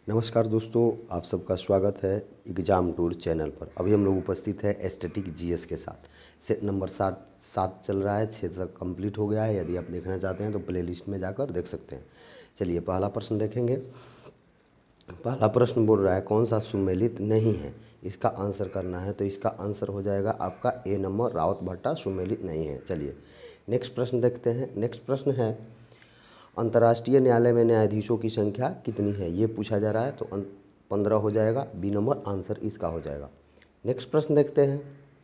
नमस्कार दोस्तों, आप सबका स्वागत है एग्ज़ाम टूर चैनल पर। अभी हम लोग उपस्थित है एस्थेटिक जीएस के साथ। सेट नंबर 7 चल रहा है, 6 तक कंप्लीट हो गया है। यदि आप देखना चाहते हैं तो प्ले लिस्ट में जाकर देख सकते हैं। चलिए पहला प्रश्न देखेंगे। पहला प्रश्न बोल रहा है कौन सा सुमेलित नहीं है, इसका आंसर करना है। तो इसका आंसर हो जाएगा आपका ए नंबर, रावत भट्टा सुमेलित नहीं है। चलिए नेक्स्ट प्रश्न देखते हैं। नेक्स्ट प्रश्न है अंतर्राष्ट्रीय न्यायालय में न्यायाधीशों की संख्या कितनी है, ये पूछा जा रहा है। तो 15 हो जाएगा, बी नंबर आंसर इसका हो जाएगा। नेक्स्ट प्रश्न देखते हैं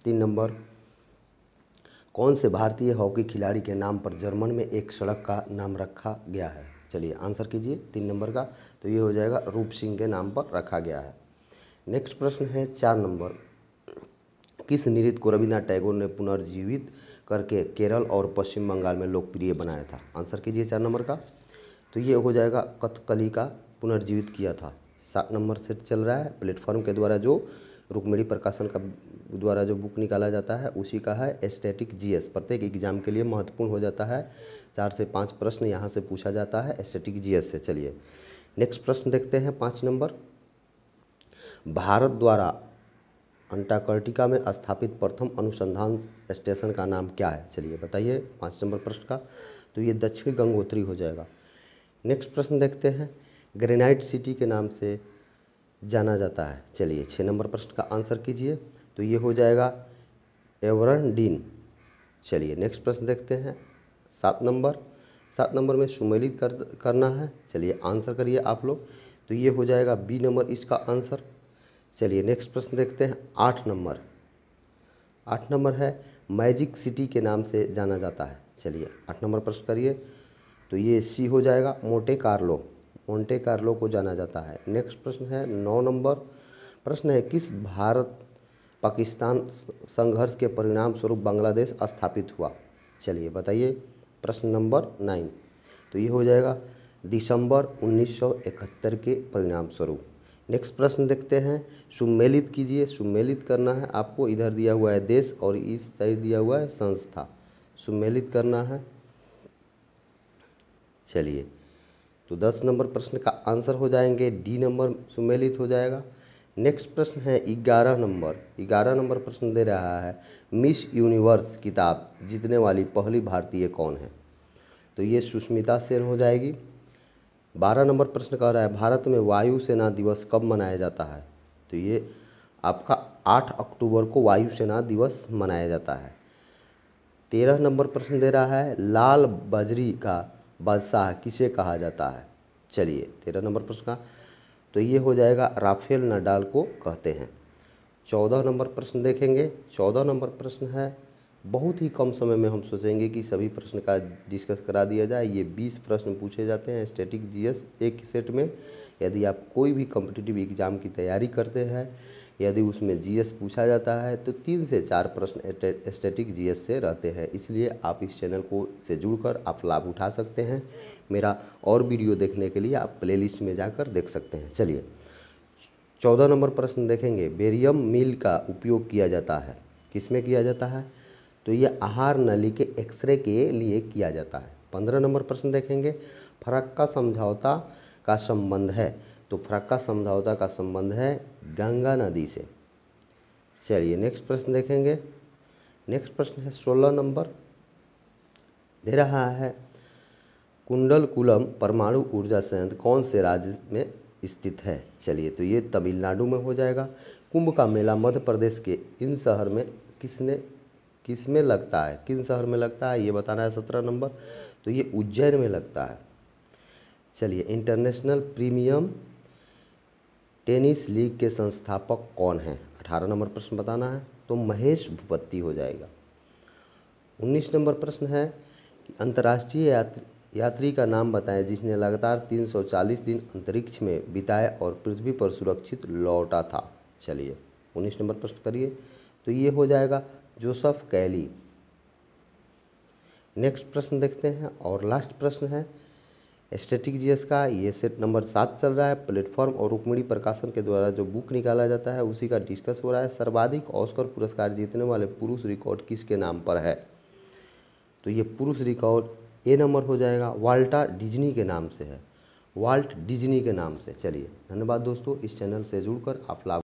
3 नंबर। कौन से भारतीय हॉकी खिलाड़ी के नाम पर जर्मन में एक सड़क का नाम रखा गया है? चलिए आंसर कीजिए 3 नंबर का। तो ये हो जाएगा रूप सिंह के नाम पर रखा गया है। नेक्स्ट प्रश्न है 4 नंबर। किस नृत्य को रविन्द्रनाथ टैगोर ने पुनर्जीवित करके केरल और पश्चिम बंगाल में लोकप्रिय बनाया था? आंसर कीजिए 4 नंबर का। तो ये हो जाएगा कथकली का पुनर्जीवित किया था। 7 नंबर से चल रहा है। प्लेटफॉर्म के द्वारा जो रुक्मिणी प्रकाशन का द्वारा जो बुक निकाला जाता है उसी का है एस्थेटिक जीएस। प्रत्येक एग्जाम के लिए महत्वपूर्ण हो जाता है। 4 से 5 प्रश्न यहाँ से पूछा जाता है एस्थेटिक जीएस से। चलिए नेक्स्ट प्रश्न देखते हैं 5 नंबर। भारत द्वारा अंटार्कटिका में स्थापित प्रथम अनुसंधान स्टेशन का नाम क्या है? चलिए बताइए 5 नंबर प्रश्न का। तो ये दक्षिण गंगोत्री हो जाएगा। नेक्स्ट प्रश्न देखते हैं। ग्रेनाइट सिटी के नाम से जाना जाता है। चलिए 6 नंबर प्रश्न का आंसर कीजिए। तो ये हो जाएगा एवरनडीन। चलिए नेक्स्ट प्रश्न देखते हैं 7 नंबर। 7 नंबर में सुमेलित करना है। चलिए आंसर करिए आप लोग। तो ये हो जाएगा बी नंबर इसका आंसर। चलिए नेक्स्ट प्रश्न देखते हैं 8 नंबर। 8 नंबर है मैजिक सिटी के नाम से जाना जाता है। चलिए 8 नंबर प्रश्न करिए। तो ये सी हो जाएगा मोंटे कार्लो को जाना जाता है। नेक्स्ट प्रश्न है 9 नंबर। प्रश्न है किस भारत पाकिस्तान संघर्ष के परिणाम स्वरूप बांग्लादेश स्थापित हुआ? चलिए बताइए प्रश्न नंबर 9। तो ये हो जाएगा दिसंबर 1971 के परिणाम स्वरूप। नेक्स्ट प्रश्न देखते हैं। सुमेलित कीजिए। सुमेलित करना है आपको। इधर दिया हुआ है देश और इस साइड दिया हुआ है संस्था। सुमेलित करना है। चलिए तो 10 नंबर प्रश्न का आंसर हो जाएंगे डी नंबर सुमेलित हो जाएगा। नेक्स्ट प्रश्न है 11 नंबर। 11 नंबर प्रश्न दे रहा है मिस यूनिवर्स किताब जीतने वाली पहली भारतीय कौन है? तो ये सुष्मिता सेन हो जाएगी। 12 नंबर प्रश्न कह रहा है भारत में वायु सेना दिवस कब मनाया जाता है? तो ये आपका 8 अक्टूबर को वायु सेना दिवस मनाया जाता है। 13 नंबर प्रश्न दे रहा है लाल बजरी का बादशाह किसे कहा जाता है? चलिए 13 नंबर प्रश्न का। तो ये हो जाएगा राफेल नडाल को कहते हैं। 14 नंबर प्रश्न देखेंगे। 14 नंबर प्रश्न है बहुत ही कम समय में हम सोचेंगे कि सभी प्रश्न का डिस्कस करा दिया जाए। ये 20 प्रश्न पूछे जाते हैं स्टैटिक जीएस एक सेट में। यदि आप कोई भी कॉम्पिटिटिव एग्ज़ाम की तैयारी करते हैं, यदि उसमें जीएस पूछा जाता है तो 3 से 4 प्रश्न स्टैटिक जीएस से रहते हैं। इसलिए आप इस चैनल को से जुड़कर आप लाभ उठा सकते हैं। मेरा और वीडियो देखने के लिए आप प्लेलिस्ट में जाकर देख सकते हैं। चलिए 14 नंबर प्रश्न देखेंगे। बेरियम मील का उपयोग किया जाता है, किसमें किया जाता है? तो ये आहार नली के एक्सरे के लिए किया जाता है। 15 नंबर प्रश्न देखेंगे। फरक्का समझौता का संबंध है। तो फरक्का समझौता का संबंध है गंगा नदी से। चलिए नेक्स्ट प्रश्न देखेंगे। नेक्स्ट प्रश्न है 16 नंबर। दे रहा है कुंडलकुलम परमाणु ऊर्जा संयंत्र कौन से राज्य में स्थित है? चलिए तो ये तमिलनाडु में हो जाएगा। कुंभ का मेला मध्य प्रदेश के इन शहर में किसमें लगता है, किन शहर में लगता है ये बताना है। 17 नंबर। तो ये उज्जैन में लगता है। चलिए इंटरनेशनल प्रीमियम टेनिस लीग के संस्थापक कौन हैं? 18 नंबर प्रश्न बताना है। तो महेश भूपति हो जाएगा। 19 नंबर प्रश्न है कि अंतर्राष्ट्रीय यात्री का नाम बताएं जिसने लगातार 340 दिन अंतरिक्ष में बिताए और पृथ्वी पर सुरक्षित लौटा था। चलिए 19 नंबर प्रश्न करिए। तो ये हो जाएगा जोसेफ कैली। नेक्स्ट प्रश्न देखते हैं और लास्ट प्रश्न है स्टैटिक जीएस का। ये सेट नंबर 7 चल रहा है। प्लेटफॉर्म और रुक्मिणी प्रकाशन के द्वारा जो बुक निकाला जाता है उसी का डिस्कस हो रहा है। सर्वाधिक ऑस्कर पुरस्कार जीतने वाले पुरुष रिकॉर्ड किसके नाम पर है? तो ये पुरुष रिकॉर्ड ए नंबर हो जाएगा वाल्टर डिज्नी के नाम से है। वाल्ट डिज्नी के नाम से। चलिए धन्यवाद दोस्तों, इस चैनल से जुड़कर आप लाभ